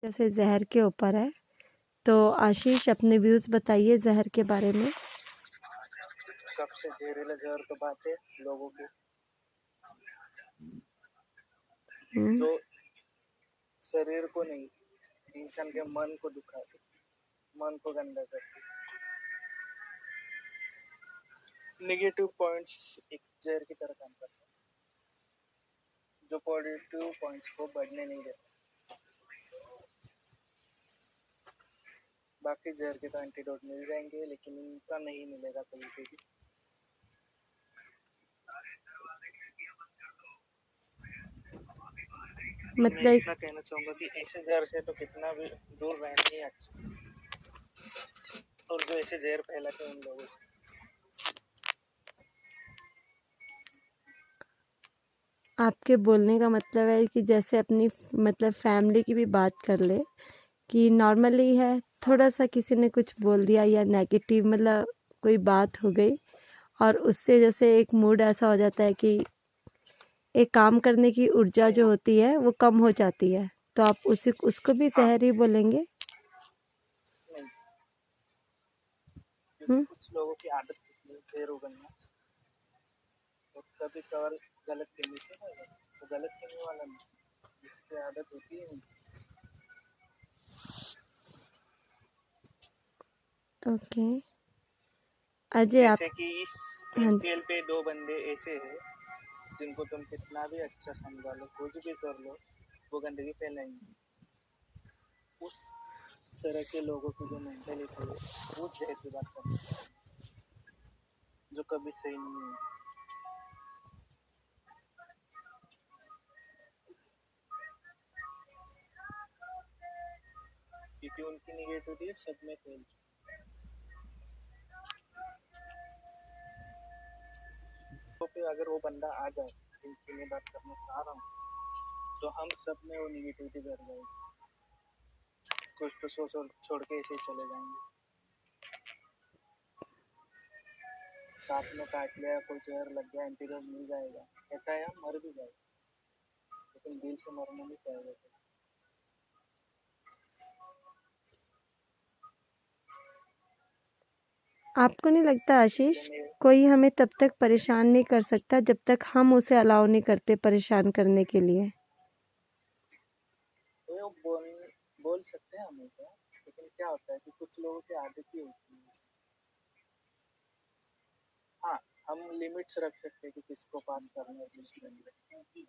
जैसे जहर के ऊपर है, तो आशीष अपने व्यूज बताइए जहर के बारे में। सबसे जहरीला जहर तो बात है लोगों की जो शरीर को नहीं, इंसान के मन को दुखाती, मन को गंदा करती। नेगेटिव पॉइंट्स एक जहर की तरह काम करते हैं, जो पॉजिटिव पॉइंट्स को बढ़ने नहीं देते। बाकी जहर के तो एंटीडोट मिल जाएंगे, लेकिन इनका नहीं मिलेगा कभी भी। मैं मतलब इतना कहना चाहूंगा कि ऐसे जहर से तो कितना भी दूर रहना ही अच्छा, और जो ऐसे जहर फैलाते हैं उन लोगों से। आपके बोलने का मतलब है कि जैसे अपनी मतलब फैमिली की भी बात कर ले कि नॉर्मली है, थोड़ा सा किसी ने कुछ बोल दिया या नेगेटिव मतलब कोई बात हो गई और उससे जैसे एक मूड ऐसा हो जाता है कि एक काम करने की ऊर्जा जो होती है वो कम हो जाती है, तो आप उसको भी जहर ही बोलेंगे। नहीं, क्योंकि कुछ लोगों की आदत होती है जहर उगलना, और कभी कभार गलत कहने से हो जाता है। तो गलत कहने वाला नहीं, जिसकी आदत होती है उनकी। ओके अजय आप। जैसे कि इस हाँ जी। एमपीएल पे 2 बंदे ऐसे हैं जिनको तुम कितना भी अच्छा समझा लो, कुछ भी कर लो, वो गंदगी फैलाएंगे। उस तरह के लोगों की जो मेंटेलिटी है, उस जहर की बात करनी चाहिए, जो कभी सही नहीं है। क्योंकि उनकी निगेटिविटी सब में फैल। तो फिर अगर वो बंदा आ जाए जिनकी मैं बात करना चाह रहा हूँ, तो हम सब में वो निगेटिविटी भर जाएगी। कुछ तो छोड़ के ऐसे ही चले जाएंगे। साथ में काट लिया, कोई जहर लग गया, एंटीडोट मिल जाएगा, ऐसा है हम मर भी जाएगा, लेकिन दिल से मरना नहीं चाहेगा। आपको नहीं लगता आशीष कोई हमें तब तक परेशान नहीं कर सकता जब तक हम उसे अलाउ नहीं करते परेशान करने के लिए? तो बोल सकते हैं हमेशा, लेकिन क्या होता है कि कुछ लोगों की आदत ही होती है। हाँ, हम लिमिट्स रख सकते हैं कि किसको पास करना है, किसको नहीं।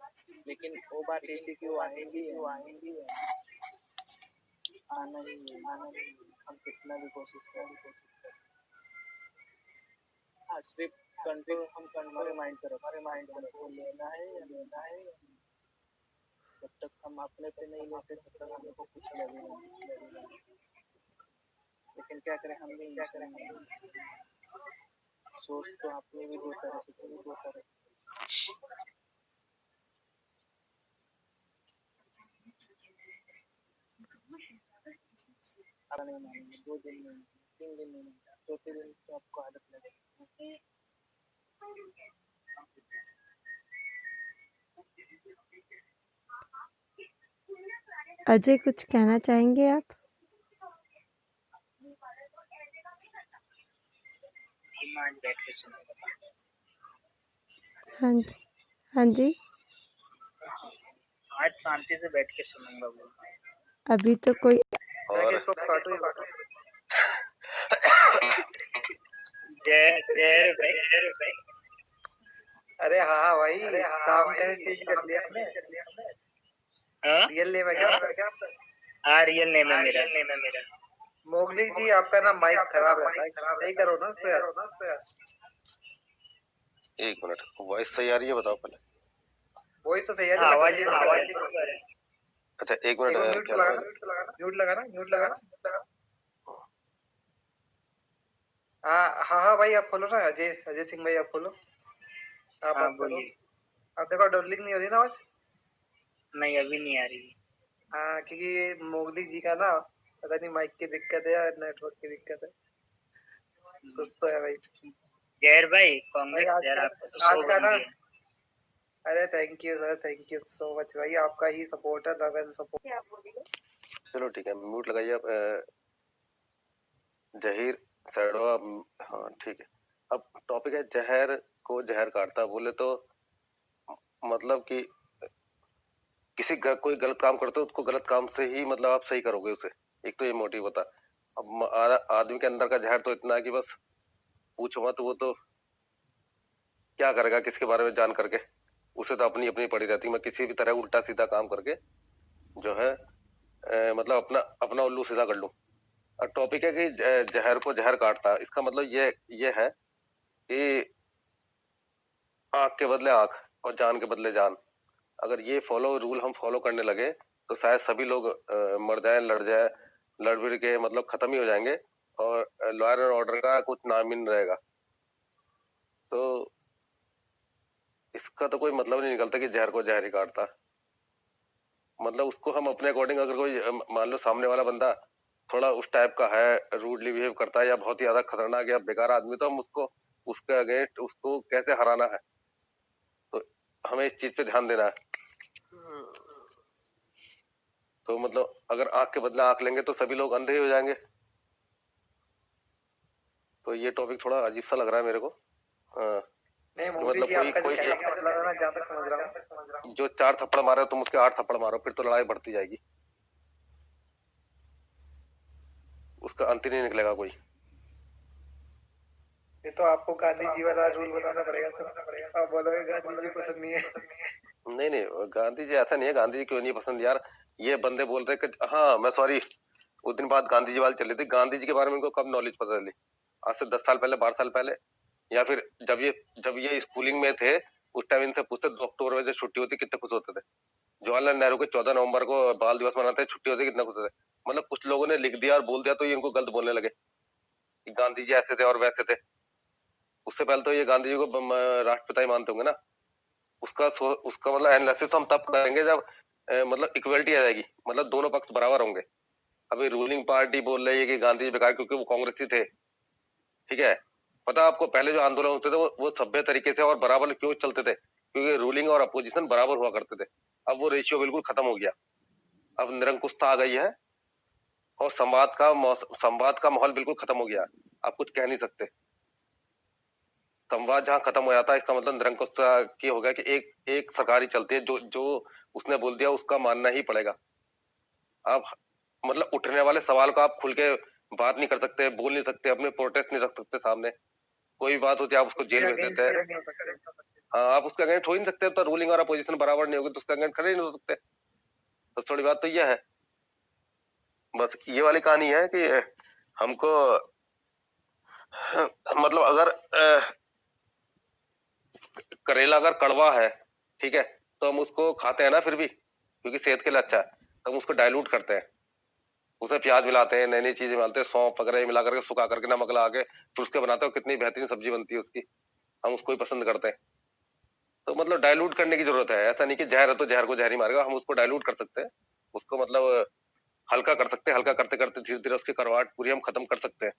लेकिन वो बात ऐसी कि वो आएंगी आना ही है, हम कितना भी कोशिश करें। हाँ, सिर्फ कंट्रोल हमारे माइंड पर हमको लेना है या लेना है। जब तक हम अपने पे नहीं लेते तब तक हमको कुछ लगेगा नहीं। लेकिन क्या करें, हम भी इंसान हैं। सोच तो अपनी भी दो तरह से चली, दो तरह से। नहीं मानेंगे, 2 दिन में, 3 दिन में, चौथे दिन तो आपको आदत लगेगी। अजय कुछ कहना चाहेंगे आप? हाँ जी, हाँ जी। आज शांति से बैठ के सुनूंगा वो। अभी तो कोई और जहर भाई। अरे हाँ भाई, काम का चेंज कर लिया हमने। रियल नेम है क्या? हाँ, रियल नेम है मेरा। मोगली जी, आपका ना माइक खराब है, सही करो ना उसको यार। 1 मिनट, वॉइस सही आ रही है? बताओ पहले। वॉइस तो सही है, आवाज अच्छा 1 मिनट, क्या लगा? म्यूट लगाना। हाँ भाई, आप खोलो ना, अजय सिंह भाई, आप खोलो। आप बात करो। आप देखो, डबलिंग नहीं हो रही ना आवाज? नहीं, अभी नहीं आ रही। हाँ, क्योंकि मोगली जी का ना पता नहीं माइक की दिक्कत है या नेटवर्क की दिक्कत है, कुछ तो है भाई। जहर भाई, कांग्रेस यार, आपको आज का ना। अरे thank you sir, thank you so much भाई, आपका ही सपोर्ट है, लव एंड सपोर्ट। चलो ठीक है, म्यूट लगाइए आप। जहीर सैडवा। हाँ ठीक है। अब टॉपिक है जहर को जहर काटता। बोले तो मतलब कि कोई गलत काम करते हो उसको गलत काम से ही मतलब आप सही करोगे उसे। एक तो ये मोटिव बता। अब आदमी के अंदर का जहर तो इतना है कि बस पूछो मत। वो तो क्या करेगा किसके बारे में जान करके, उसे तो अपनी अपनी पड़ी रहती है। मैं किसी भी तरह उल्टा सीधा काम करके जो है मतलब अपना अपना उल्लू सीधा कर लूं। और टॉपिक है कि जहर को जहर काटता। इसका मतलब ये है कि आंख के बदले आंख और जान के बदले जान। अगर ये रूल हम फॉलो करने लगे तो शायद सभी लोग मर जाए, लड़ भिड़ के मतलब खत्म ही हो जाएंगे और लॉ एंड ऑर्डर का कुछ नाम ही नहीं रहेगा। तो इसका तो कोई मतलब नहीं निकलता कि जहर को जहर ही काटता। मतलब उसको हम अपने अकॉर्डिंग, अगर कोई मान लो सामने वाला बंदा थोड़ा उस टाइप का है, रूडली बिहेव करता है या बहुत ही ज्यादा खतरनाक या बेकार आदमी, तो हम उसको उसके अगेंस्ट उसको कैसे हराना है, तो हमें इस चीज पे ध्यान देना है। तो मतलब अगर आंख के बदले आंख लेंगे तो सभी लोग अंधे हो जाएंगे। तो ये टॉपिक थोड़ा अजीब सा लग रहा है मेरे को। नहीं तो मोदी मतलब जी, आपका जो कहना चला रहा है ना, जहाँ तक समझ रहा हूँ, जो 4 थप्पड़ मारे तुम उसके 8 थप्पड़ मारो, फिर तो लड़ाई बढ़ती जाएगी, उसका अंत ही नहीं निकलेगा कोई। ये तो आपको गांधी जी वाला रूल बताना पड़ेगा। तो आप बोलोगे गांधी जी पसंद नहीं है। नहीं गांधी जी ऐसा नहीं है। गांधी जी क्यों नहीं पसंद यार? ये बंदे बोल रहे कि हाँ मैं सॉरी, उस दिन बात गांधी जी वाली चली थी। गांधी जी के बारे में इनको कब नॉलेज पता चली? आज से 10 साल पहले, 12 साल पहले, या फिर जब ये स्कूलिंग में थे उस टाइम इनसे पूछते 2 अक्टूबर में जब छुट्टी होती कितने खुश होते थे। जवाहरलाल नेहरू के 14 नवंबर को बाल दिवस मनाते छुट्टी होती कितना खुश होते थे। मतलब कुछ लोगों ने लिख दिया और बोल दिया तो ये इनको गलत बोलने लगे कि गांधी जी ऐसे थे और वैसे थे। उससे पहले तो ये गांधी जी को राष्ट्रपिता ही मानते होंगे ना। उसका मतलब एनालिसिस हम तब करेंगे जब मतलब इक्वलिटी आ जाएगी, मतलब दोनों पक्ष बराबर होंगे। अभी रूलिंग पार्टी बोल रही है कि गांधी जी बेकार क्योंकि वो कांग्रेसी थे, ठीक है। पता आपको पहले जो आंदोलन होते थे वो सभ्य तरीके से और बराबर क्यों चलते थे? क्योंकि रूलिंग और अपोजिशन बराबर हुआ करते थे। अब वो रेशियो बिल्कुल खत्म हो गया। अब निरंकुशता आ गई है और संवाद का माहौल बिल्कुल खत्म हो गया। आप कुछ कह नहीं सकते। संवाद जहां खत्म हो जाता है इसका मतलब निरंकुशता की हो गया कि एक सरकार ही चलती है। जो उसने बोल दिया उसका मानना ही पड़ेगा। आप मतलब उठने वाले सवाल को आप खुल के बात नहीं कर सकते, बोल नहीं सकते, अपने प्रोटेस्ट नहीं रख सकते सामने। कोई भी बात होती है आप उसको जेल भेज देते हैं। हाँ, आप उसके अगेंस्ट हो ही नहीं सकते। तो रूलिंग और अपोजिशन बराबर नहीं होगी तो उसके अगेंस्ट खड़े ही नहीं हो सकते। तो थोड़ी बात तो यह है। बस ये वाली कहानी है कि हमको मतलब अगर करेला अगर कड़वा है, ठीक है, तो हम उसको खाते हैं ना फिर भी, क्योंकि सेहत के लिए अच्छा है। तो हम उसको डाइल्यूट करते हैं, उसे प्याज मिलाते हैं, नई नई चीजें मिलाते हैं, सौंफ वगैरह मिला करके सुखा करके नमक लगा के फिर उसके बनाते हो। कितनी बेहतरीन सब्जी बनती है उसकी। हम उसको ही पसंद करते हैं। तो मतलब डाइल्यूट करने की जरूरत है। ऐसा नहीं कि जहर है तो जहर को जहर ही मारेगा। हम उसको डाइल्यूट कर सकते हैं, उसको मतलब हल्का कर सकते हैं। हल्का करते करते धीरे धीरे उसकी करवाहट पूरी हम खत्म कर सकते हैं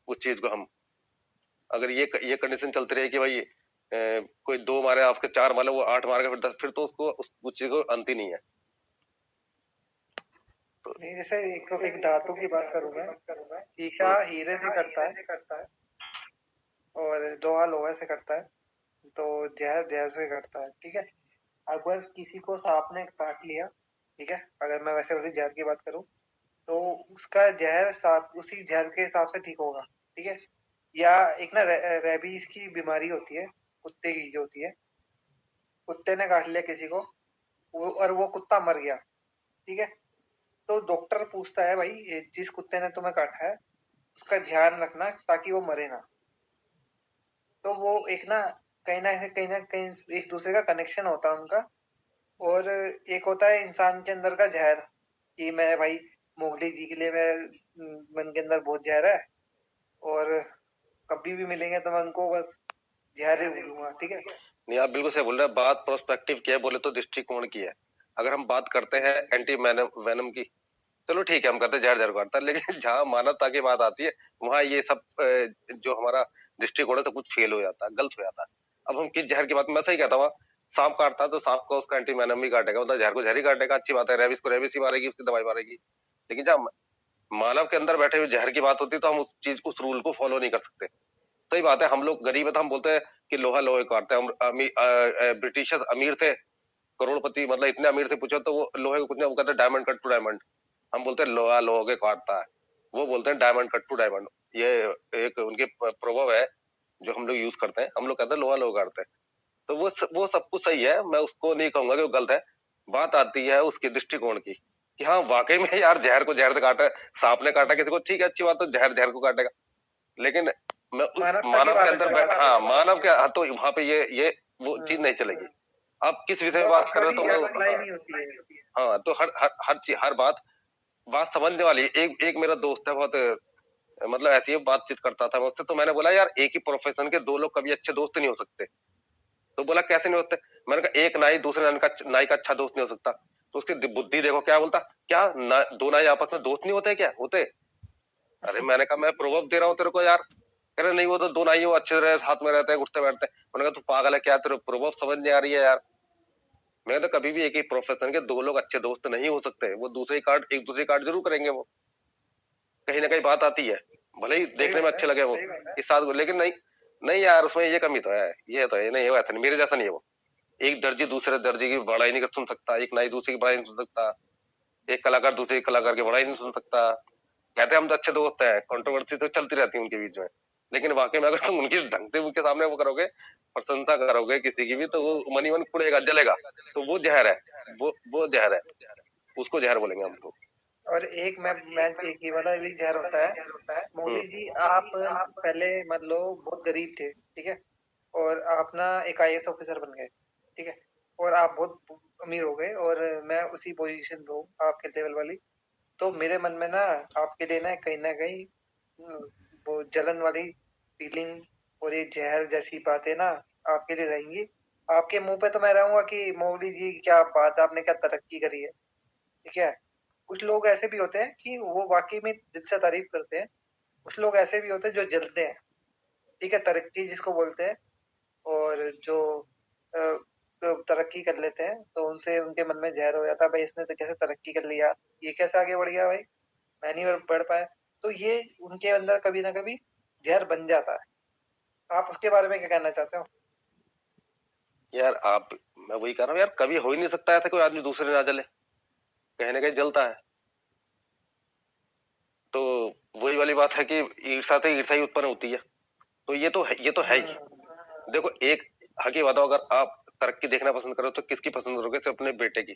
उस चीज को। हम अगर ये कंडीशन चलती रही कि भाई कोई 2 मारे आपके 4 मारे, वो 8 मारेगा फिर 10, फिर तो उसको उस चीज को अंत ही नहीं है। नहीं, जैसे एक धातु की बात करूं मैं, शीशा हीरे से करता है और लोहा लोहे से करता है, तो जहर जहर से करता है, ठीक है। अगर किसी को सांप ने काट लिया, ठीक है, अगर मैं वैसे उसी जहर की बात करूं, तो उसका जहर सांप उसी जहर के हिसाब से ठीक होगा, ठीक है। या एक ना रेबीज की बीमारी होती है, कुत्ते की जो होती है, कुत्ते ने काट लिया किसी को और वो कुत्ता मर गया, ठीक है। तो डॉक्टर पूछता है, भाई जिस कुत्ते ने तुम्हें काटा है उसका ध्यान रखना ताकि वो मरे ना। तो वो एक ना कहीं ना कहीं एक दूसरे का कनेक्शन होता है उनका। और एक होता है इंसान के अंदर का जहर कि मैं भाई मोगली जी के लिए मन के अंदर बहुत जहर है और कभी भी मिलेंगे तो मैं उनको बस जहर ही बोलूंगा, ठीक है। नहीं, आप बिल्कुल सही बोल रहे हैं। बात प्रोस्पेक्टिव की है, बोले तो दृष्टिकोण की है। अगर हम बात करते हैं एंटी वेनम की, चलो ठीक है हम कहते हैं जहर जहर काटता है, लेकिन जहाँ मानवता की बात आती है वहां ये सब जो हमारा दृष्टिकोण है तो कुछ फेल हो जाता है, गलत हो जाता है। अब हम किस जहर की बात, मैं सही कहता हूँ, सांप काटता है तो सांप को उसका एंटी वेनम ही काटेगा, मतलब जहर को जहर ही काटेगा, अच्छी बात है। रेबिस को रेबिस ही मारेगी, उसकी दवाई मारेगी। लेकिन जब मानव के अंदर बैठे हुए जहर की बात होती है तो हम उस रूल को फॉलो नहीं कर सकते। सही बात है, हम लोग गरीब है तो हम बोलते हैं कि लोहा लोहे काटते हैं। हम ब्रिटिशर्स अमीर थे, करोड़पति, मतलब इतने अमीर थे, पूछो तो वो लोहे को कुछ नहीं, वो कहते हैं डायमंड कट टू डायमंड। हम बोलते हैं लोहा लोहे के काटता है, वो बोलते हैं डायमंड कट टू डायमंड। ये एक उनके प्रभाव है जो हम लोग यूज करते हैं। हम लोग कहते हैं लोहा लोहा काटते हैं, तो वो सब कुछ सही है, मैं उसको नहीं कहूंगा कि वो गलत है। बात आती है उसके दृष्टिकोण की कि हाँ वाकई में यार जहर को जहर से काटा, सांप ने काटा किसी को, ठीक है अच्छी बात, तो जहर जहर को काटेगा। लेकिन मैं उस मानव के अंदर हाँ मानव के हाँ, तो वहां पे ये वो चीज नहीं चलेगी। आप किस विषय में बात कर रहे हो तो हाँ, तो हर बात समझने वाली। एक मेरा दोस्त है, बहुत मतलब ऐसी ही बातचीत करता था मुझसे, तो मैंने बोला यार एक ही प्रोफेशन के दो लोग कभी अच्छे दोस्त नहीं हो सकते। तो बोला कैसे नहीं होते? मैंने कहा एक नाई दूसरे नाई का अच्छा दोस्त नहीं हो सकता। तो उसकी बुद्धि देखो क्या बोलता, क्या दो नाई आपस में दोस्त नहीं होते क्या? होते। अरे मैंने कहा मैं प्रोवर्ब दे रहा हूँ तेरे को यार। कह रहे नहीं वो तो दो नाई, वो अच्छे रहे साथ में रहते हैं, उठते बैठते हैं। मैंने कहा तू पागल है क्या, तेरे प्रोवर्ब समझ नहीं आ रही है यार। मैं तो कभी भी एक ही प्रोफेशन के दो लोग अच्छे दोस्त नहीं हो सकते, वो एक दूसरे कार्ड जरूर करेंगे। वो कहीं ना कहीं बात आती है, भले ही देखने में अच्छे लगे वो इस साथ, लेकिन नहीं नहीं यार उसमें ये कमी तो है, ये तो है नहीं, वो ऐसा नहीं, मेरे जैसा नहीं है वो। एक दर्जी दूसरे दर्जी की बड़ाई नहीं सुन सकता, एक नाई दूसरे की बड़ाई नहीं सुन सकता, एक कलाकार दूसरे कलाकार की बड़ाई नहीं सुन सकता। कहते हम तो अच्छे दोस्त हैं, कंट्रोवर्सी तो चलती रहती है उनके बीच में, लेकिन वाकई में अगर तुम उनकी ढंग से उनके सामने वो करोगे, प्रशंसा करोगे किसी की भी, तो वो मनी मन कुड़ेगा, जलेगा। तो वो जहर है, वो जहर है, उसको जहर बोलेंगे हम लोग। और एक मैं एक ये वाला भी जहर होता है। मोदी जी आप पहले मान लो बहुत गरीब थे, ठीक है, और आप ना एक IAS ऑफिसर बन गए, ठीक है, और आप बहुत अमीर हो गए और मैं उसी पोजीशन पे हूँ आपके लेवल वाली, तो मेरे मन में ना आपके लिए ना कहीं वो जलन वाली फीलिंग और ये जहर जैसी बातें ना आपके लिए रहेंगी। आपके मुंह पे तो मैं रहूंगा कि मोदी जी क्या बात, आपने क्या तरक्की करी है, ठीक है। कुछ लोग ऐसे भी होते हैं कि वो वाकई में दिल से तारीफ करते हैं, कुछ लोग ऐसे भी होते हैं जो जलते हैं, ठीक है, तरक्की जिसको बोलते हैं, और जो तरक्की कर लेते हैं तो उनसे उनके मन में जहर हो जाता है, भाई इसने तो कैसे तरक्की कर लिया, ये कैसे आगे बढ़ गया भाई, मैं नहीं बढ़ पाया। तो ये उनके अंदर कभी ना कभी जहर बन जाता है। आप उसके बारे में क्या कहना चाहते हो? यार मैं वही कह रहा हूँ यार, कभी हो ही नहीं सकता ऐसा कोई आदमी दूसरे ना जले, कहीं ना कहीं जलता है। तो वही वाली बात है कि ईर्षा से ईर्षा ही उत्पन्न होती है। तो ये तो है ही। देखो एक हकी बताओ, अगर आप तरक्की देखना पसंद करो तो किसकी पसंद करोगे? सिर्फ अपने बेटे की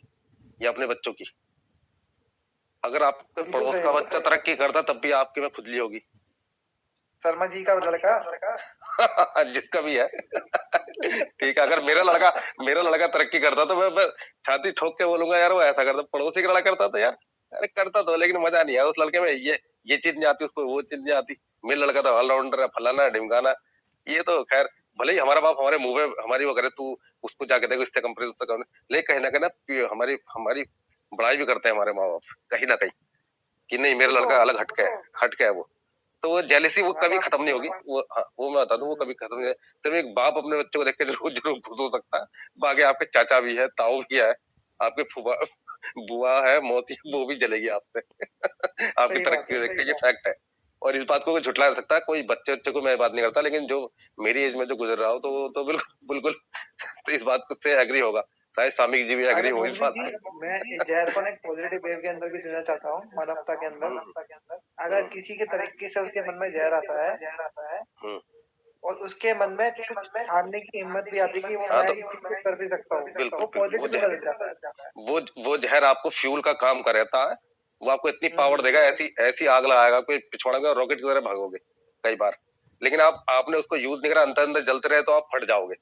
या अपने बच्चों की? अगर आपके पड़ोस का बच्चा तरक्की करता तब भी आपकी में खुजली होगी। शर्मा जी का लड़का जिसका भी है ठीक है, अगर मेरा लड़का तरक्की करता तो मैं छाती ठोक के बोलूंगा यार वो ऐसा करता, पड़ोसी का लड़का करता तो यार अरे करता तो, लेकिन मजा नहीं आया उस लड़के में, ये चीज नहीं आती उसको, वो चीज नहीं आती। मेरा लड़का तो ऑलराउंडर है, फलाना ढिमकाना। ये तो खैर भले ही हमारा बाप हमारे मुंह में हमारी वो करे, तू उसको जाके देखो इससे कंपेयर उससे कम, लेकिन कहीं ना कहीं हमारी बड़ाई भी करते हैं हमारे माँ बाप कहीं ना कहीं कि नहीं मेरा लड़का अलग हटके है वो। तो वो जेलेसी वो कभी खत्म नहीं होगी, वो हाँ, वो मैं बता दूं वो कभी खत्म नहीं है। सिर्फ एक बाप अपने बच्चे को देख के जरूर खुश हो सकता है, बाकी आपके चाचा भी है, ताऊ भी है, आपके फुफा बुआ है, मौसी, वो भी जलेगी आपसे आपकी तरक्की देख के, ये फैक्ट है। और इस बात को कोई झुठला नहीं सकता, कोई बच्चे को मैं बात नहीं करता, लेकिन जो मेरी एज में जो गुजर रहा हो तो बिल्कुल तो इस बात से एग्री होगा, शायद सामिक जी भी एग्री हो इस बात में। मैं जहर को एक पॉजिटिव वेव के अंदर भी देना चाहता हूँ, मानवता के अंदर। अगर किसी के तरीके से उसके मन में जहर आता है और उसके मन में कुछ हारने की हिम्मत भी आती है कि वो मैं इस चीज को कर भी सकता हूँ, वो पॉजिटिव बदल जाता है। वो जहर आपको फ्यूल का काम कर रहता है, वो आपको इतनी पावर देगा, ऐसी आग लगाएगा, कोई पिछवाड़ेगा और रॉकेट की तरह भागोगे कई बार। लेकिन आपने उसको यूज नहीं करा, अंदर जलते रहे तो आप फट जाओगे,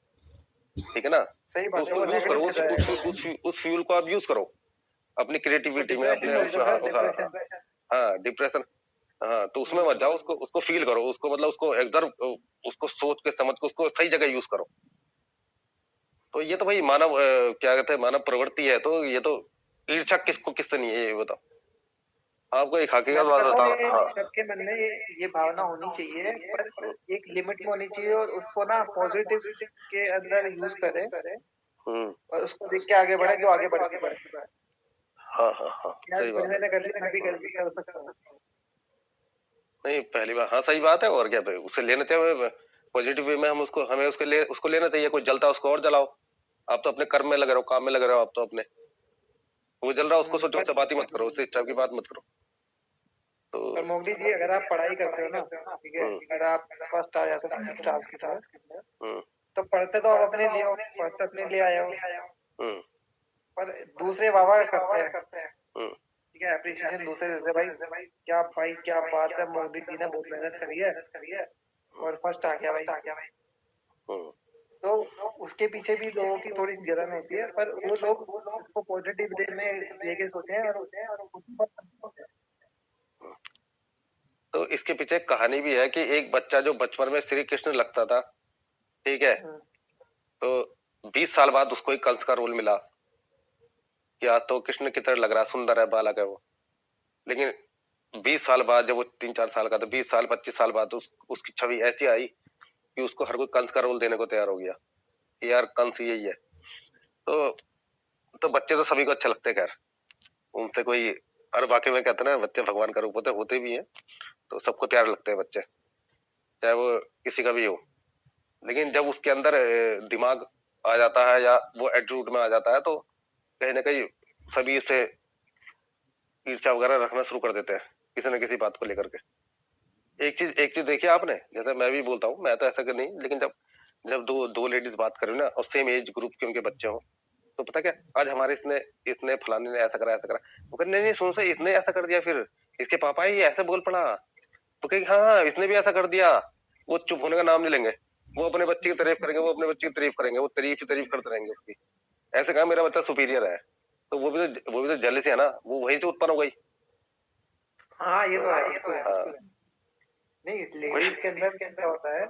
ठीक है ना। सही बात है, यूज करो उस फ्यूल को, आप यूज करो अपनी क्रिएटिविटी में, अपने हाँ डिप्रेशन, हाँ तो उसमें मत जाओ, उसको फील करो, उसको मतलब उसको एकदम उसको सोच के समझ को उसको सही जगह यूज करो। तो ये तो भाई मानव क्या कहते हैं, मानव प्रवृत्ति है। तो ये तो ईर्ष्या किससे नहीं है ये बताओ। आपको एक हकीकत बात बताओ, हाँ सबके मन में ये भावना होनी चाहिए, पर एक लिमिट में होनी चाहिए, और उसको ना पॉजिटिव के अंदर यूज करे और उसको देख के आगे बढ़े, जो आगे बढ़े। हाँ हाँ हाँ यार सही बात है। मैंने कर ली, मैं भी गलती कर सकता हूँ। नहीं पहली बार हाँ सही बात है, और क्या भाई उसे लेना चाहिए पॉजिटिव वे में, हम उसको हमें उसको लेना चाहिए। कोई जलता है उसको और जलाओ, आप तो अपने कर्म में लगे रहो, काम में लगे रहो, आप तो अपने, वो जल रहा है उसको सोचो, उससे बात ही मत करो, उससे इस टाइप की बात मत करो। पर तो मोदी जी, अगर आप पढ़ाई करते हो ना, ठीक है, अगर आप फर्स्ट आ जाते हो किसी क्लास के साथ, हम्म तो पढ़ते तो आप अपने लिए हो, पढ़ते अपने लिए आए हो, हम्म पर दूसरे वाह करते हैं, हम्म ठीक है, अप्रिसिएशन दूसरे देते हैं, भाई क्या बात है, मोदी जी ने बहुत मेहनत करी है और फर्स्ट आ गया भाई। हम्म। तो उसके पीछे भी लोगों की थोड़ी जलन होती है, पर वो लोग उसको पॉजिटिव वे में लेके सोचते हैं और तो इसके पीछे एक कहानी भी है कि एक बच्चा जो बचपन में श्री कृष्ण लगता था, ठीक है, तो 20 साल बाद उसको एक कंस का रोल मिला कि आज तो कृष्ण की तरह लग रहा है, सुंदर है, बालक है वो। लेकिन 20 साल बाद, जब वो 3-4 साल का, तो 20 साल 25 साल बाद उसकी छवि ऐसी आई कि उसको हर कोई कंस का रोल देने को तैयार हो गया कि यार कंस यही है। तो बच्चे तो सभी को अच्छे लगते हैं, खैर उनसे कोई, और वाकई में कहते हैं ना बच्चे भगवान का रूप होते भी हैं, तो सबको प्यारे लगते हैं बच्चे, चाहे वो किसी का भी हो। लेकिन जब उसके अंदर दिमाग आ जाता है या वो एटीट्यूड में आ जाता है, तो कहीं ना कहीं सभी से ईर्ष्या वगैरह रखना शुरू कर देते हैं किसी न किसी बात को लेकर के। एक चीज देखिए आपने, जैसे मैं भी बोलता हूँ, मैं तो ऐसा कर नहीं, लेकिन जब जब दो लेडीज बात करें ना और सेम एज ग्रुप के उनके बच्चे हों, तो पता क्या, आज हमारे इसने फलाने ने ऐसा करा, वो कहते नहीं सुन से, इसने ऐसा कर दिया, फिर इसके पापा ही ऐसे बोल पड़ा, तो कहेगी हाँ हाँ इसने भी ऐसा कर दिया। वो चुप होने का नाम नहीं लेंगे, वो अपने बच्चे की तारीफ करेंगे, वो तारीफ करते रहेंगे उसकी। ऐसे कहा मेरा बच्चा सुपीरियर है, तो वो भी तो जेलसी है ना, वो वहीं से उत्पन्न हो गई। हाँ, ये तो है। हाँ नहीं, लेडीज के अंदर क्या होता है,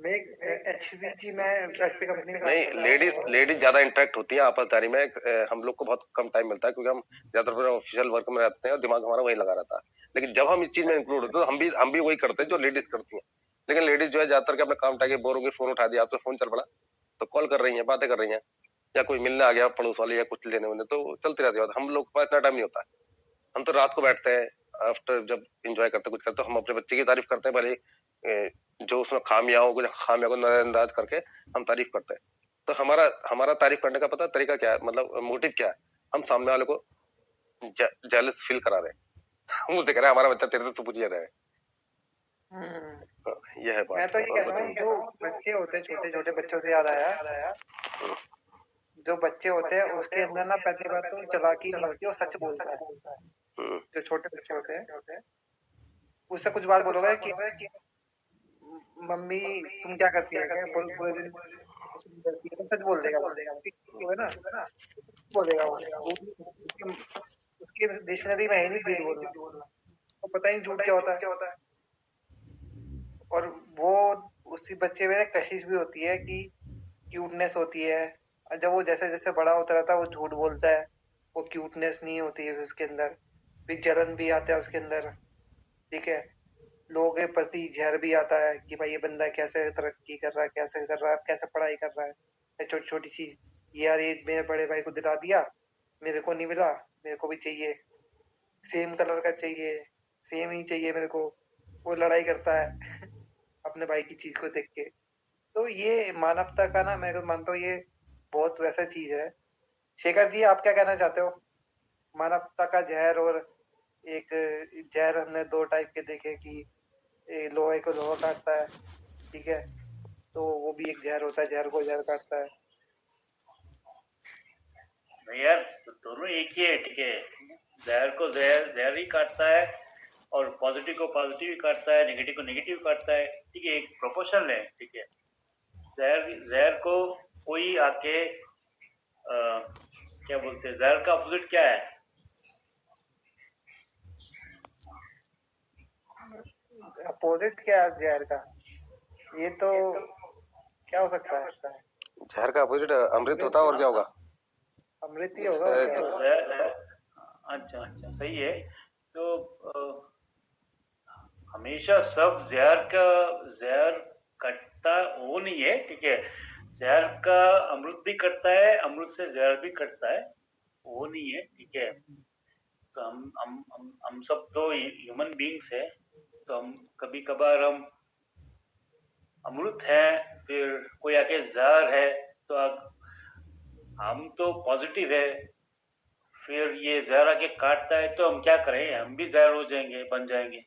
मैं HVG में एचपी कंपनी में काम नहीं, करता हूँ। लेडीज ज्यादा इंटरेक्ट होती है आपसदारी में। हम लोग को बहुत कम टाइम मिलता है क्योंकि हम ज्यादातर ऑफिशियल वर्क में रहते हैं और दिमाग हमारा वही लगा रहता है। लेकिन जब हम इस चीज में इंक्लूड होते हैं तो हम भी वही करते हैं जो लेडीज करती हैं। लेकिन लेडीज जो है ज्यादातर के अपना काम उठा के बोर हो गई, फोन उठा दिया, आपसे फोन चल पड़ा, तो कॉल कर रही है, बातें कर रही है, या कोई मिलने आ गया पड़ोस वाले या कुछ लेने वाले, तो चलती रहती है। हम लोग के पास इतना टाइम नहीं होता है। हम तो रात को बैठते हैं, आफ्टर जब इंजॉय करते कुछ करते, तो हम अपने बच्चे की तारीफ करते हैं, भले जो उसमें खामियां हो, कुछ खामियां को नजरअंदाज करके हम तारीफ करते हैं। तो हमारा हमारा तारीफ करने का पता तरीका क्या है, मतलब मोटिव क्या है, हम सामने वाले को जेलस फील करा रहे हैं, हम उसे कह रहे हैं हमारा बच्चा तेरे से सुपीरियर है। ये है बात। मैं तो ये कह रहा हूँ, जो बच्चे होते हैं, छोटे छोटे बच्चों से याद आया, जो बच्चे होते हैं उसके अंदर ना पहली बात तो चालाकी नहीं होती, वो सच बोलता है। जो छोटे बच्चे होते हैं उससे कुछ बात बोलोगे कि मम्मी तुम क्या करती है, क्या पूरे दिन कुछ नहीं करती है, तो सच बोल देगा, वो है ना, बोलेगा वो उसकी डिक्शनरी में है नहीं झूठ बोलना, तो पता ही झूठ क्या होता है। और वो उसी बच्चे में कशिश भी होती है कि क्यूटनेस होती है, और जब वो जैसे जैसे बड़ा होता रहता है वो झूठ बोलता है, वो क्यूटनेस नहीं होती है उसके अंदर, फिर जलन भी आता है उसके अंदर, ठीक है, लोगों के प्रति जहर भी आता है कि भाई ये बंदा कैसे तरक्की कर रहा है, कैसे पढ़ाई कर रहा है, छोटी छोटी चीज, यार ये मेरे बड़े भाई को दिला दिया, मेरे को नहीं मिला, मेरे को भी चाहिए, सेम कलर का चाहिए, सेम ही चाहिए मेरे को, वो लड़ाई करता है अपने भाई की चीज को देख के। तो ये मानवता का ना, मैं तो मानता हूँ ये बहुत वैसा चीज है। शेखर जी, आप क्या कहना चाहते हो? मानवता का जहर, और एक जहर हमने दो टाइप के देखे कि लोहे को लोहा काटता है, ठीक है, तो वो भी एक जहर होता है, जहर को जहर काटता है। नहीं यार, दोनों एक ही है, ठीक है, जहर को जहर ही काटता है, और पॉजिटिव को पॉजिटिव ही काटता है, नेगेटिव को नेगेटिव काटता है, ठीक है, एक प्रोपोर्शन है, ठीक है। जहर को कोई आके क्या बोलते हैं, जहर का अपोजिट क्या है? अपोजिट क्या है जहर का? ये तो क्या हो सकता है? जहर का अपोजिट अमृत होता है, और क्या होगा? अमृत ही होगा। अच्छा, सही है। तो हमेशा सब जहर कटता वो नहीं है, ठीक है, जहर का अमृत भी कटता है, अमृत से जहर भी कटता है, वो नहीं है, ठीक है। तो हम सब तो ह्यूमन बीइंग्स है, तो हम कभी कभार हम अमृत है, फिर कोई आके जहर है, तो हम तो पॉजिटिव है, फिर ये जहर आके काटता है तो हम क्या करें, हम भी जहर हो जाएंगे, बन जाएंगे।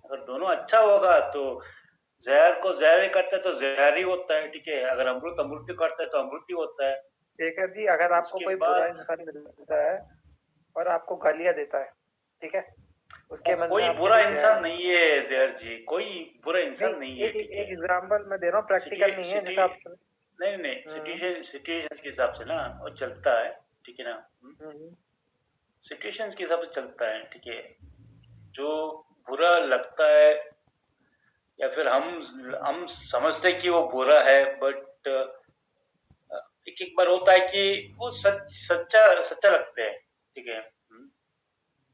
अगर दोनों अच्छा होगा तो जहर को जहर ही करता है तो जहर ही होता है, ठीक है। अगर अमृत अमृत ही करता है तो अमृत ही होता है। शेखर जी, अगर आपको उसके कोई बाद बुरा इंसान मिलता है और आपको गालियां देता है, ठीक है, उसके मन में कोई आपके बुरा लिए क्या इंसान है? नहीं है जहर जी, कोई बुरा इंसान नहीं है, एक ठीक है। एक एग्जांपल मैं दे रहा हूँ, प्रैक्टिकल नहीं है, जैसे आप नहीं सिचुएशन के हिसाब से ना वो चलता है, ठीक है ना। सिचुएशन के हिसाब से चलता है, ठीक है। जो बुरा लगता है या फिर हम समझते हैं कि वो बुरा है, बट एक एक बार होता है कि वो सच्चा लगता है, ठीक है।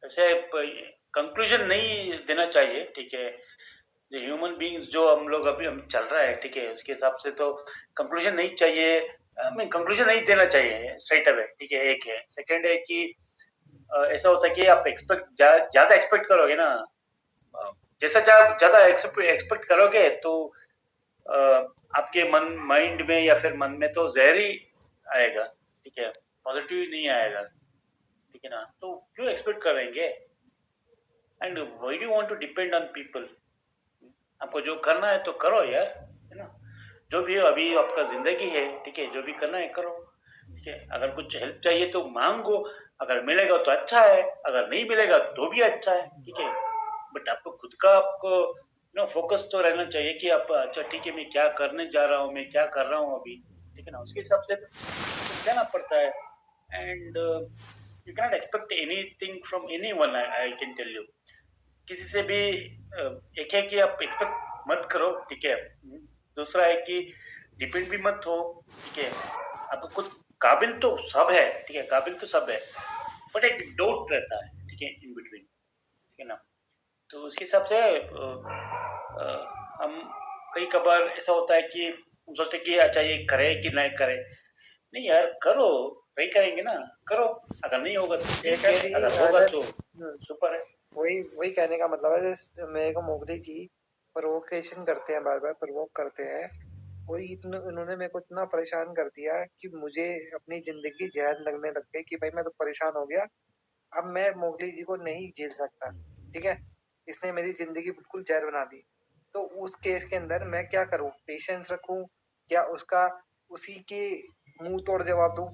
ऐसे कंक्लूजन नहीं देना चाहिए, ठीक है। जो ह्यूमन बीइंग्स जो हम लोग अभी हम चल रहा है, ठीक है, उसके हिसाब से तो कंक्लूजन नहीं चाहिए, कंक्लूजन नहीं देना चाहिए स्ट्रेट अवे, ठीक है। एक है, सेकंड है कि ऐसा होता है कि आप ज्यादा एक्सपेक्ट करोगे ना, जैसा ज्यादा एक्सपेक्ट करोगे तो आपके माइंड में या फिर मन में तो जहर ही आएगा, ठीक है, पॉजिटिव नहीं आएगा, ठीक है ना। तो क्यों एक्सपेक्ट करेंगे, and why do want to depend on people. आपको जो करना है तो करो यार, है ना। जो भी अभी आपका जिंदगी है, ठीक है, जो भी करना है करो, ठीक है। अगर कुछ हेल्प चाहिए तो मांगो, अगर मिलेगा तो अच्छा है, अगर नहीं मिलेगा तो भी अच्छा है, ठीक है। बट आपको खुद का आपको फोकस तो रहना चाहिए कि आप अच्छा ठीक है मैं क्या करने जा रहा हूँ, मैं क्या कर रहा हूँ अभी, ठीक है ना। उसके हिसाब से जाना पड़ता है, and you cannot expect anything from anyone, I can tell you. किसी से भी एक है कि आप एक्सपेक्ट मत करो, ठीक है। दूसरा है कि डिपेंड भी मत हो, ठीक है। आपको खुद काबिल तो सब है, ठीक है, काबिल तो सब है, बट एक डाउट रहता है, ठीक है, इन बिटवीन, ठीक है ना। तो उसके हिसाब से हम कई कबार ऐसा होता है कि हम सोचते कि अच्छा ये करे कि नहीं करे। नहीं यार करो, वही करेंगे ना, करो। अगर नहीं होगा तो ठीक है, अगर होगा तो सुपर है। वही कहने का मतलब है, जैसे मेरे को मोगली जी प्रोवोकेशन करते हैं, बार बार प्रोवोक करते हैं, वही इन्होंने मेरे को इतना परेशान कर दिया कि मुझे अपनी जिंदगी जहर लगने लग गई कि भाई मैं तो परेशान हो गया, अब मैं मोगली जी को नहीं झेल सकता, ठीक है। इसने मेरी जिंदगी बिल्कुल जहर बना दी। तो उस केस के अंदर मैं क्या करूं, पेशेंस रखूं, क्या उसका उसी के मुंह तोड़ जवाब दूं,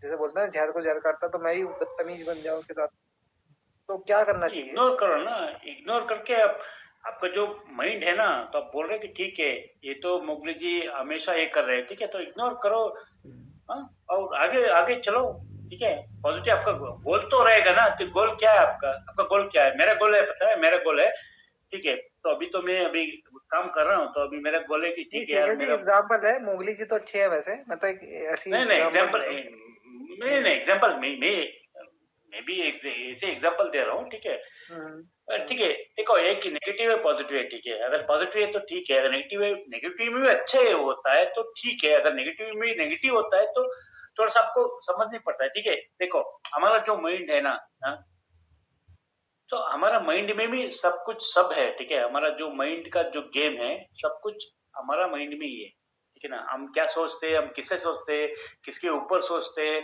जैसे बोलते हैं जहर को जहर काटता, तो मैं भी बदतमीज बन जाऊं उसके साथ। तो क्या करना चाहिए? इग्नोर करो ना, इग्नोर करके आपका जो माइंड है ना, तो आप बोल रहे कि ठीक है ये तो मोगली जी हमेशा ये कर रहे हैं, ठीक है, तो इग्नोर करो, और आगे आगे चलो, ठीक है। पॉजिटिव आपका गोल तो रहेगा ना, तो गोल क्या है आपका गोल क्या है? मेरा गोल है, पता है मेरा गोल है, ठीक है। तो मैं अभी काम कर रहा हूँ, तो अभी मेरा गोल है कि ठीक है यार मेरा एग्जाम्पल है, मोगली जी तो अच्छे है वैसे, मैं तो ऐसी नहीं एग्जाम्पल मैं भी ऐसे एग्जाम्पल दे रहा हूँ, ठीक है। ठीक है, देखो एक नेगेटिव है पॉजिटिव है, ठीक है। अगर पॉजिटिव है तो ठीक है, अगर नेगेटिव में भी अच्छा होता है तो ठीक है, अगर नेगेटिव में नेगेटिव होता है तो थोड़ा सा आपको समझनी पड़ता है, ठीक है। देखो हमारा जो माइंड है ना, तो हमारा माइंड में भी सब है, ठीक है। हमारा जो माइंड का जो गेम है, सब कुछ हमारा माइंड में ही है, ठीक है ना। हम क्या सोचते हैं, हम किससे सोचते हैं, किसके ऊपर सोचते हैं,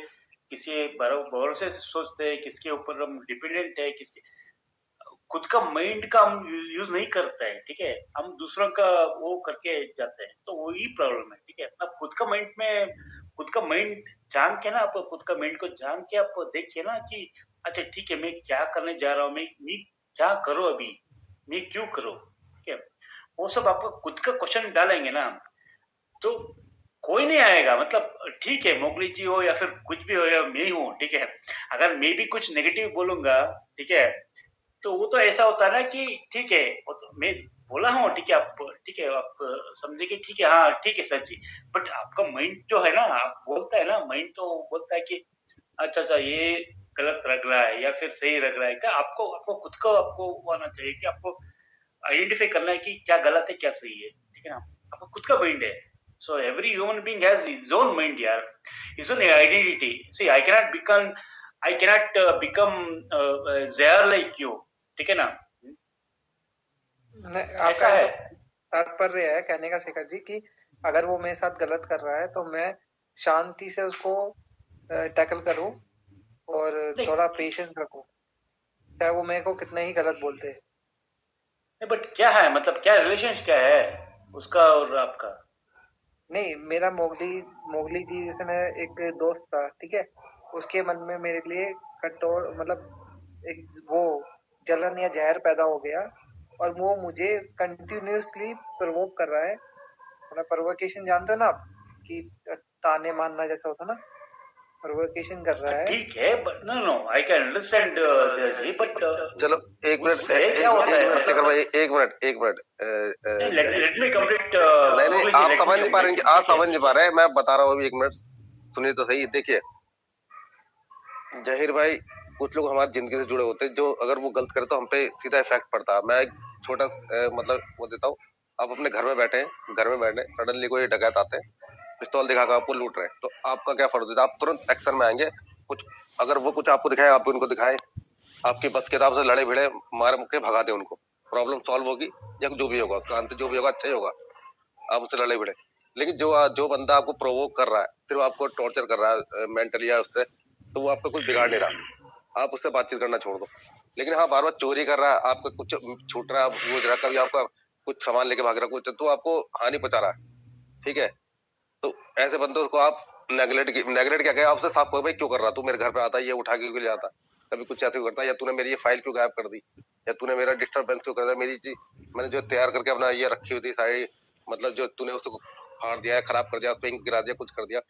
किसी भरोसे से सोचते हैं, किसके ऊपर हम डिपेंडेंट है, किसके खुद का माइंड का हम यूज नहीं करते हैं, ठीक है। हम दूसरों का वो करके जाते हैं, तो वही प्रॉब्लम है, ठीक है। आप खुद का माइंड जान के ना, आप खुद का माइंड को जान के आप देखिए ना कि अच्छा ठीक है मैं क्या करने जा रहा हूँ, मैं क्या करूँ अभी, मैं क्यों करूँ, ठीक है। वो सब आप खुद का क्वेश्चन डालेंगे ना, तो कोई नहीं आएगा। मतलब ठीक है मोगली जी हो या फिर कुछ भी हो या मैं हूँ, ठीक है। अगर मैं भी कुछ नेगेटिव बोलूंगा, ठीक है, तो वो तो ऐसा होता है ना कि ठीक है वो तो मैं बोला हूँ, ठीक है, आप समझेंगे, ठीक है, हाँ ठीक है सर जी। बट आपका माइंड जो है ना, आप बोलता है ना, माइंड तो बोलता है कि अच्छा ये गलत लग रहा है या फिर सही लग रहा है। क्या आपको खुद को आपको आना चाहिए कि आपको आइडेंटिफाई करना है कि क्या गलत है क्या सही है, ठीक है ना। आपका खुद का माइंड है, so every human being has his own mind, yaar, his own identity. See, I cannot become I cannot become Zair like you, ठीक है ना? नहीं, ऐसा आपका है। तात्पर्य है कहने का शेखर जी कि अगर वो मेरे साथ गलत कर रहा है तो मैं शांति से उसको टैकल करूं और नहीं। थोड़ा पेशेंस रखूं, चाहे वो मेरे को कितना ही गलत बोलते हैं। नहीं, बट क्या है, मतलब क्या रिलेशन क्या है उसका और आपका? नहीं, मेरा मोगली जी जैसे मैं एक दोस्त था, ठीक है, उसके मन में मेरे लिए कठोर मतलब एक वो जलन या जहर पैदा हो गया और वो मुझे कंटिन्यूअसली प्रोवोक कर रहा है। मतलब प्रोवोकेशन जानते हो ना आप, कि ताने मारना जैसा होता ना, प्रोवोकेशन कर रहा है। ठीक है, but no I can understand ji, but चलो एक मिनट, उससे क्या होता है? मतलब शेखर भाई एक मिनट लेट मी कंप्लीट। नहीं नहीं, आप समझ नहीं पा रहे हैं, आप समझ नहीं पा रहे हैं, मैं बता रहा हूँ अभी, एक मिनट सुनिए तो सही। देखिए जहीर भाई, कुछ लोग हमारी जिंदगी से जुड़े होते हैं, जो अगर वो गलत करे तो हम पे सीधा इफेक्ट पड़ता है। मैं एक छोटा मतलब वो देता हूँ। आप अपने घर में बैठे सडनली कोई डकैत आते हैं, पिस्तौल दिखाकर आपको लूट रहे हैं, तो आपका क्या फर्ज होता है? आप तुरंत एक्शन में आएंगे। कुछ अगर वो कुछ आपको दिखाए, आप उनको दिखाएं, आपकी बस के हिसाब से लड़े भिड़े मार मुक्के भगा दे उनको, प्रॉब्लम सॉल्व होगी या जो भी होगा, क्रांति जो भी होगा अच्छा ही होगा, आप उससे लड़े भिड़े। लेकिन जो बंदा आपको प्रोवोक कर रहा है, सिर्फ आपको टॉर्चर कर रहा है मेंटली या उससे, तो वो आपका कुछ बिगाड़ नहीं रहा, आप उससे बातचीत करना छोड़ दो। लेकिन हाँ, बार बार चोरी कर रहा है, आपका कुछ छूट रहा है, वो जरा कभी आपका कुछ सामान लेके भाग रहा है कुछ, तो आपको हानि पहुंचा रहा है, ठीक है? तो ऐसे बंदों को आप नेगलेक्ट क्या कहे, आपसे साफ कहो भाई क्यों कर रहा, तू मेरे घर पे आता, ये उठा के क्यों ले आता, कभी कुछ ऐसे करता, या तूने मेरी ये फाइल क्यों गायब कर दी, या तूने मेरा डिस्टर्बेंस क्यों कर दिया, मेरी चीज मैंने जो तैयार करके अपना ये रखी हुई थी सारी, मतलब जो तूने उसको फाड़ दिया है, खराब कर दिया, उसको इंक गिरा दिया, कुछ कर दिया,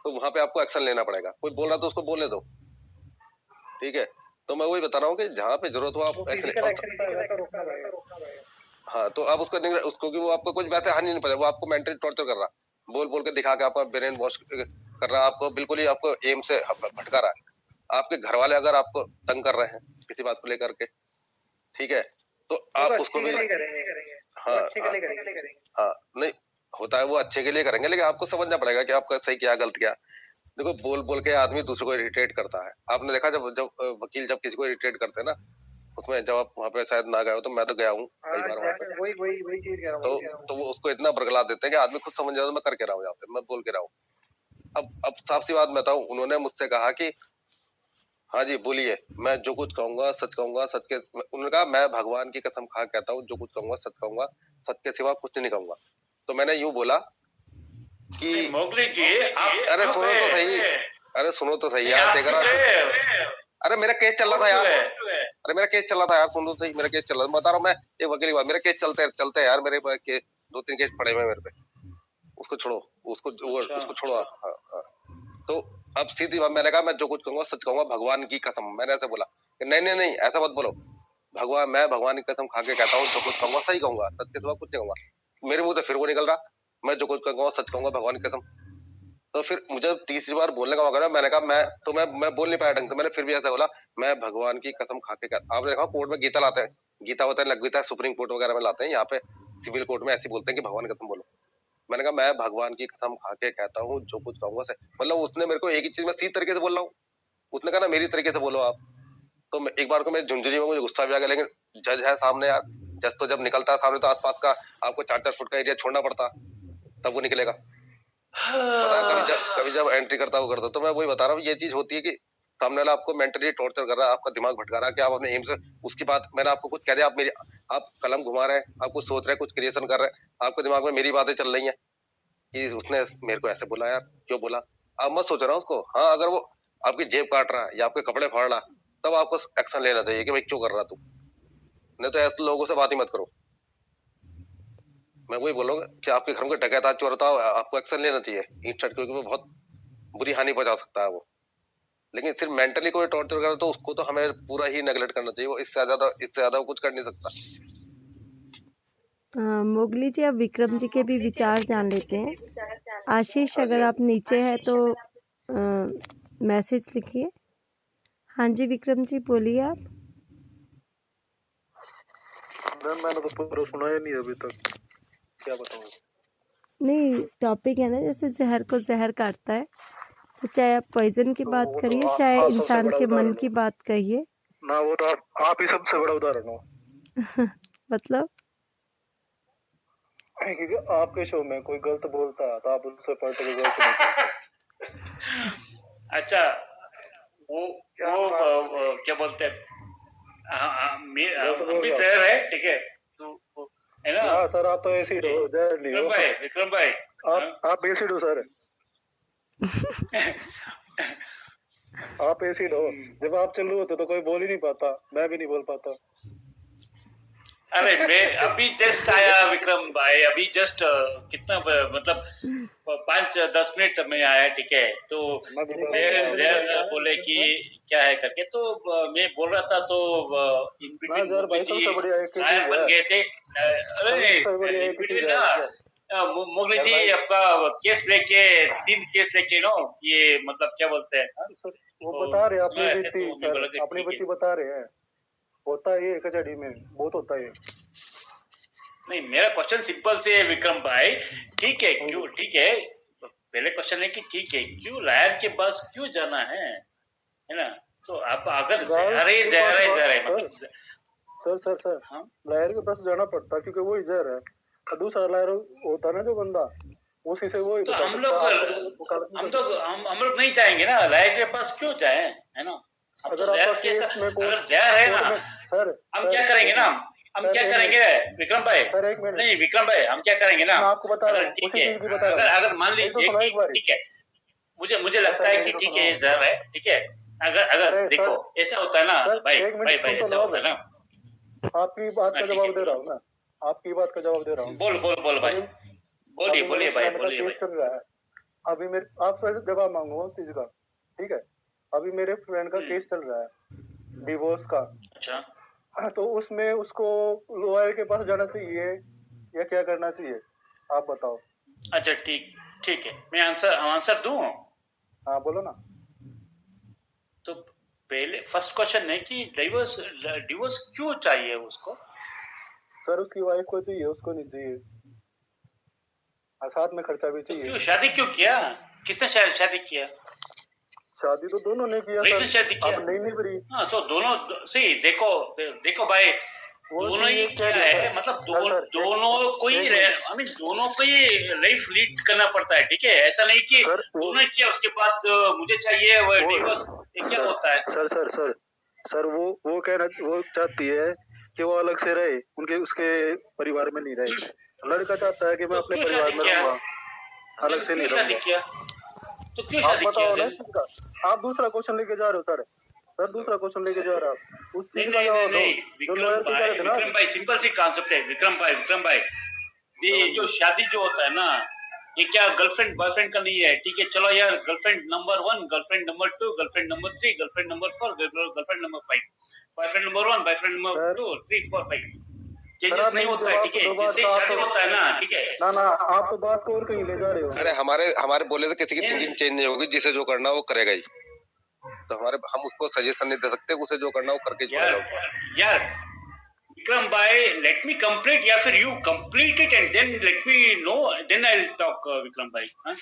तो वहां पे आपको एक्शन लेना पड़ेगा। कोई बोल रहा तो उसको बोलने दो, ठीक है? तो मैं वही बता रहा हूँ कि जहाँ पे जरूरत हो आप एक्शन। हाँ, तो आप उसको कि वो आपको कुछ वैसे हानि नहीं पहुंचा, वो आपको मेंटली टॉर्चर कर रहा, बोल बोल के दिखा के आपका ब्रेन वॉश कर रहा है, आपको बिल्कुल ही आपको एम से भटका रहा है। आपके घर वाले अगर आपको तंग कर रहे हैं किसी बात को लेकर के, ठीक है, तो आप उसको भी हाँ हाँ नहीं होता है, वो अच्छे के लिए करेंगे, लेकिन आपको समझना पड़ेगा कि आपका सही क्या गलत क्या। देखो बोल बोल के आदमी दूसरे को इरिटेट करता है। आपने देखा जब वकील जब किसी को इरिटेट करते हैं ना, उसमें जब आप वहाँ पे शायद ना गए हो, तो मैं तो गया हूँ कई बार वहाँ पे, वही चीज कह रहा हूँ। तो वो उसको इतना बरगला देते हैं कि आदमी खुद समझ जाता है मैं कर के रहा हूँ यहाँ पे, मैं बोल के रहा हूँ। अब साफ सी बात बताऊँ, उन्होंने मुझसे कहा कि हाँ जी बोलिए, मैं जो कुछ कहूंगा सच कहूंगा, सच के, उन्होंने कहा मैं भगवान की कसम खा कहता हूँ, जो कुछ कहूंगा सच के सिवा कुछ नहीं कहूंगा। तो मैंने यूं बोला कि मोगली जी आप, अरे सुनो तो सही यार, देख रहा, अरे मेरा केस चल रहा था यार, सुन तो सही, मेरा केस चल रहा था, बता रहा हूँ मैं, एक वकील की बात, मेरा केस चलते यार, मेरे केस 2-3 केस पड़े हुए मेरे पे, उसको छोड़ो, उसको छोड़ो आप। हाँ। तो अब सीधी बात, मैंने कहा मैं जो कुछ कहूंगा सच कहूंगा, भगवान की कसम, मैंने ऐसे बोला कि नहीं ऐसा मत बोलो, मैं भगवान की कसम खा के कहता हूँ, जो कुछ कहूंगा सही कहूंगा, सच के सिवा कुछ नहीं कहूंगा। मेरे मुंह से फिर वो निकल रहा, मैं जो कुछ कहूंगा सच कहूंगा, भगवान की कसम। तो फिर मुझे तीसरी बार बोलने का मौका मिला, मैंने कहा मैं बोल नहीं पाया ढंग से, मैंने फिर भी ऐसा बोला, मैं भगवान की कसम खा के कहता। आपने देखा कोर्ट में गीता लाते हैं, गीता होता है लग गीता, सुप्रीम कोर्ट वगैरह में लाते हैं, यहाँ पे सिविल कोर्ट में ऐसे बोलते हैं कि भगवान की कसम बोलो। मैंने कहा मैं भगवान की कसम खा के कहता हूँ, जो कुछ कहूंगा सही, मतलब उसने मेरे को एक ही चीज में सीधी तरीके से बोल रहा हूँ, उसने कहा ना मेरी तरीके से बोलो आप। तो एक बार को मेरी झुंझुनी में मुझे गुस्सा भी आ गया, लेकिन जज है सामने यार, जज तो जब निकलता है सामने तो आसपास का आपको 4-4 फुट का एरिया छोड़ना पड़ता, तब वो निकलेगा। पता कभी जब एंट्री करता वो करता। तो मैं वही बता रहा हूँ, ये चीज होती है कि सामने वाला आपको मेंटली टॉर्चर कर रहा है, आपका दिमाग भटका रहा है कि आप अपने एम से उसकी बात, मैंने आपको कुछ कह दिया, आप कलम घुमा रहे हैं, आप कुछ सोच रहे हैं, कुछ क्रिएशन कर रहे हैं, आपके दिमाग में मेरी बातें चल रही हैं कि उसने मेरे को ऐसे बोला यार, क्यों बोला। आप मत सोच रहा उसको, हाँ अगर वो आपकी जेब काट रहा है या आपके कपड़े फाड़ रहा, तब आपको एक्शन लेना चाहिए कि भाई क्यों कर रहा तू, नहीं तो ऐसे लोगों से बात ही मत करो। मैं वही बोलूंगा कि आपके घर में डकैत आज चोर होता है, आपको एक्शन लेना चाहिए इंस्टेंट, क्योंकि वो बहुत बुरी हानि पहुंचा सकता है वो। लेकिन सिर्फ मेंटली कोई टॉर्चर करे तो उसको तो हमें पूरा ही नेगलेक्ट करना चाहिए, वो इससे ज्यादा कुछ कर नहीं सकता। मोगली जी, अब विक्रम जी के भी विचार जान लेते हैं। आशीष, अगर आप नीचे हैं तो मैसेज लिखिए। हाँ जी विक्रम जी, बोलिए आप। मैंने तो पूरा सुना ही नहीं अभी तक, क्या बताऊं। नहीं, टॉपिक है ना, जैसे जहर को जहर काटता है, तो चाहे आप पॉइजन की तो बात वो तो करिए आप चाहे सबसे इंसान बड़ा के मन उदाहरण की हो बात कहिए। ना, वो तो आप ही सबसे बड़ा उदाहरण हो। मतलब क्योंकि आपके शो में कोई गलत बोलता है तो आप उससे पलट के गलत नहीं बोलते। अच्छा, वो क्या वो बात बोली। क्या बोलते हैं, गलत हम बोल भी रहा हूँ जहर है, ठीक है, तो है ना। ना सर, आप तो एसिड हो, जहर हो। विक्रम भाई, हाँ? आप एसिड हो सर, आप एसिड हो। जब आप चल रहे होते तो कोई बोल ही नहीं पाता, मैं भी नहीं बोल पाता। अरे मैं अभी जस्ट आया विक्रम भाई, अभी जस्ट कितना मतलब 5-10 मिनट में आया, ठीक है। तो मैं भी बस जहर आया। जहर बोले कि क्या है करके, तो मैं बोल रहा था, तो इन ना बिटवीन जहर मोगली भाई जी सबसे बढ़िया एक ही लायन चीज बन है। गए थे। अरे सबसे बढ़िया इन एक ही चीज बिटवीन है। ना मोगली जहर जी भाई आपका केस लेके 3 केस लेके नो, ये मतलब क्या बोलते हैं, हाँ? सर, वो तो बता रहे हैं उसमें अपनी आए थे, बीती तो मैं सर, बोला कि अपनी ठीक है। बीती बता रहे हैं। होता है ये कचहरी में, बहुत होता है ये। नहीं, मेरा क्वेश्चन सिंपल से है विक्रम भाई, ठीक है, क्यों, ठीक है, पहले क्वेश्चन है कि ठीक है, क्यों लायर के पास क्यों जाना है ना। तो आप अगर जहर है, जहर है, जहर है, मतलब सर हाँ, लायर के पास जाना पड़ता क्योंकि वो ही जहर है। और दूसरा लायर होता है ना जो बंदा, उसी से वो ही तो बता हम सकता है। लोग नहीं जाएंगे ना लायर के पास, क्यों जाए, है ना। हम तो अगर जहर आपका कैसा, केस में अगर जहर है ना, सर हम क्या करेंगे ना, हम क्या करेंगे विक्रम भाई, सर एक मिनट, नहीं विक्रम भाई, हम क्या करेंगे ना, मैं आपको बता रहा अगर हूँ, ठीक उसी है, चीज की बता रहा हूँ। अगर मान एक तो लीजिए सुनो एक कि बारी। ठीक है, मुझे लगता है कि ठीक है ये जहर है, ठीक है। अगर देखो ऐसा होता है ना भाई, एक मिनट सुन तो ऐसा लो, होता है ना। आपकी बात का ठीक है, जवाब दे रहा हूँ मैं, आपकी बात का जवाब दे रहा हूँ। बोल भाई, अभी बोलिए मेरे भाई, फ्रेंड का बोलिए केस भाई। चल रहा है। अभी मेरे आपसे जवाब मांगूंगा उस चीज का, ठीक है। अभी मेरे फ्रेंड का केस चल रहा है डिवोर्स का। अच्छा, तो उसमें उसको लॉयर के पास जाना चाहिए या क्या करना चाहिए, आप बताओ। अच्छा, ठीक है, मैं आंसर दूं। हाँ बोलो ना। तो पहले फर्स्ट क्वेश्चन है कि डिवोर्स क्यों चाहिए उसको। सर उसकी वाइफ को चाहिए, उसको नहीं चाहिए। और साथ में खर्चा भी तो चाहिए। क्यों शादी क्यों किया, किसने शादी किया, शादी तो दोनों ने किया किसने सर, शादी किया। अब नहीं निभ रही। हाँ, तो दोनों सही, देखो भाई, वो दोनों ही चीज़ क्या क्या है है, सर? मतलब सर, दोनों को ही दोनों को ही लाइफ लीड करना पड़ता है, ठीक है। ऐसा नहीं कि सर, दोनों किया उसके बाद मुझे चाहिए वो डिवोर्स, क्या होता है। सर वो कहना, वो चाहती है कि वो अलग से रहे, उनके उसके परिवार में नहीं रहे। लड़का चाहता है कि मैं तो अपने क्यों परिवार शादी में किया, रहूंगा, अलग से नहीं क्यों शादी रहूंगा। किया, तो क्यों आप शादी किया बताओ ना then? इस चीज का। आप दूसरा क्वेश्चन लेके जा रहे हो सर दूसरा क्वेश्चन लेके जा रहे हो आप। उस चीज का जवाब दो जो लॉयर की तरह थे ना। विक्रम भाई, सिंपल सी कॉन्सेप्ट है विक्रम भाई, ये जो शादी जो होता है ना, ये क्या गर्लफ्रेंड बॉयफ्रेंड का नहीं है, ठीक है। चलो यार, girlfriend number 1, girlfriend number 2, girlfriend number 3, girlfriend number 4, girlfriend number 5, boyfriend number 1, boyfriend number 2, 3, 4, 5, changes नहीं होता है, ठीक है। जिससे शादी होता है ना, ठीक है ना आप तो बात को और कहीं ले जा रहे हो। अरे हमारे बोले तो किसी की थिंकिंग चेंज नहीं होगी, जिसे जो करना वो करेगा ही। तो हम उसको सजेशन नहीं दे सकते, उसे जो करना वो करके छोड़ेगा। यार विक्रम भाई, लेट मी कंप्लीट, या फिर you complete it and then let me know, then I will talk Vikram भाई।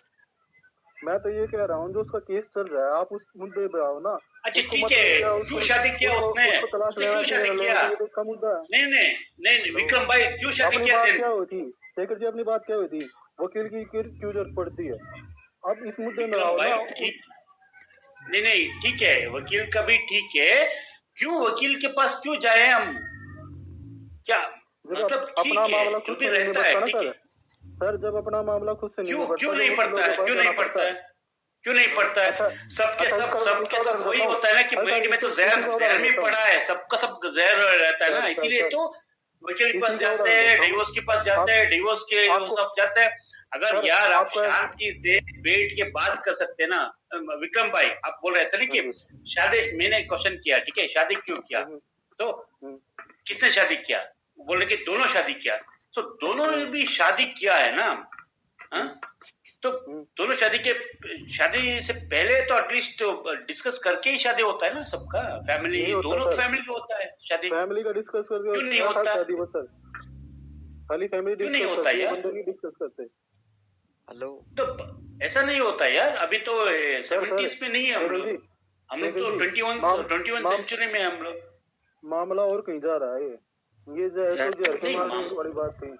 मैं तो ये कह रहा हूँ जो उसका केस चल रहा है, आप उस मुद्दे पे आओ ना। अच्छा ठीक है, क्यों शादी किया उसने क्यों शादी किया, उसका मुद्दा है। नहीं विक्रम भाई, क्यों शादी अपनी किया बात then? क्या हुई थी शेखर जी, अपनी बात क्या हुई थी, वकील की क्यों जरूरत पड़ती है। अब इस मुद्दे में विक्रम आओ भाई ना। ठीक, नहीं ठीक है, वकील का भी ठीक है, क्यों वकील के पास क्यों जाए हम, क्या मतलब ठीक अपना है, मामला जो खुद भी से नहीं रहता है, निपटता ना ठीक है। सर, जब अपना मामला खुद से नहीं निपटता, क्यों नहीं पड़ता है, क्यों नहीं पड़ता है, क्यों नहीं पड़ता है। सबके सब वही होता है ना कि माइंड में तो जहर में पड़ा है, सबका सब जहर रहता है ना, इसीलिए तो वकील के पास जाते हैं, डिवोर्स के पास जाते हैं, डिवोर्स के सब जाते हैं। अगर यार आप शांति से बैठ के बात कर सकते हैं ना विक्रम भाई, आप बोल रहे थे ना कि शादी, मैंने क्वेश्चन किया, ठीक है, शादी क्यों किया, तो किसने शादी किया, बोले कि दोनों शादी किया, तो दोनों ने भी शादी किया है ना, तो दोनों शादी से पहले तो एटलीस्ट डिस्कस करके ही शादी होता है ना, सबका फैमिली, दोनों फैमिली होता है शादी, फैमिली का डिस्कस करके क्यों नहीं होता, शादी बस सर, खाली फैमिली क्यों नहीं डिस्कस होता करते हैं, यार, बंदे नहीं डिस्कस करते। हेलो। तो ऐसा नहीं होता यार, अभी तो 70s में नहीं है हम लोग। हम लोग तो 21 सेंचुरी में हम लोग। मामला और कहीं जा रहा है ये जो है तो नहीं, बड़ी बात है।